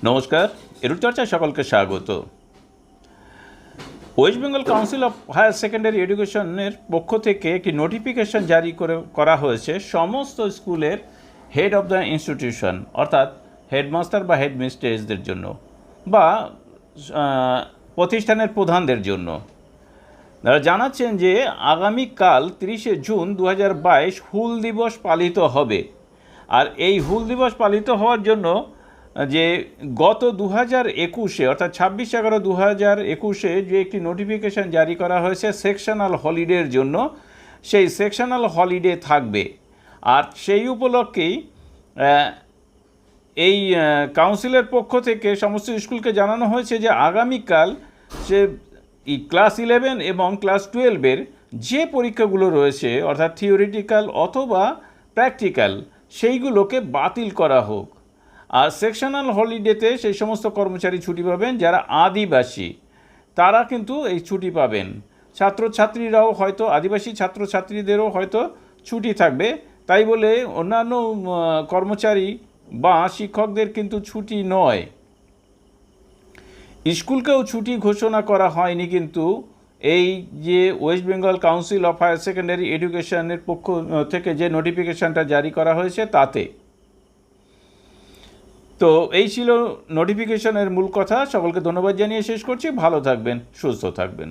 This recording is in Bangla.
নমস্কার, এডুচার্চা সকলকে স্বাগত। West Bengal council of higher secondary এডুকেশনের পক্ষ থেকে একটি নোটিফিকেশন জারি করা হয়েছে সমস্ত স্কুলের হেড অফ দ্য ইনস্টিটিউশন অর্থাৎ হেডমাস্টার বা হেডমিস্ট্রেসদের জন্য বা প্রতিষ্ঠানের প্রধানদের জন্য। তারা জানাচ্ছেন যে আগামীকাল 30শে জুন 2022 হুল দিবস পালিত হবে। আর এই হুল দিবস পালিত হওয়ার জন্য যে গত 2021-এ অর্থাৎ 26/11/2021-এ যে একটি নোটিফিকেশান জারি করা হয়েছে সেকশনাল হলিডের জন্য, সেই সেকশনাল হলিডে থাকবে। আর সেই উপলক্ষেই এই কাউন্সিলের পক্ষ থেকে সমস্ত স্কুলকে জানানো হয়েছে যে আগামীকাল সে ক্লাস 11 এবং ক্লাস 12-এর যে পরীক্ষাগুলো রয়েছে অর্থাৎ থিওরিটিক্যাল অথবা প্র্যাকটিক্যাল সেইগুলোকে বাতিল করা হোক। আর সেকশনাল হলিডেতে সেই সমস্ত কর্মচারী ছুটি পাবেন যারা আদিবাসী, তারা কিন্তু এই ছুটি পাবেন। ছাত্রছাত্রীরাও হয়তো আদিবাসী ছাত্রছাত্রীদেরও হয়তো ছুটি থাকবে, তাই বলে অন্যান্য কর্মচারী বা শিক্ষকদের কিন্তু ছুটি নয়। স্কুলকেও ছুটি ঘোষণা করা হয়নি কিন্তু এই যে West Bengal council of higher secondary এডুকেশনের পক্ষ থেকে যে নোটিফিকেশানটা জারি করা হয়েছে তাতে। তো এই ছিল নোটিফিকেশনের মূল কথা। সকলকে ধন্যবাদ জানিয়ে শেষ করছি। ভালো থাকবেন, সুস্থ থাকবেন।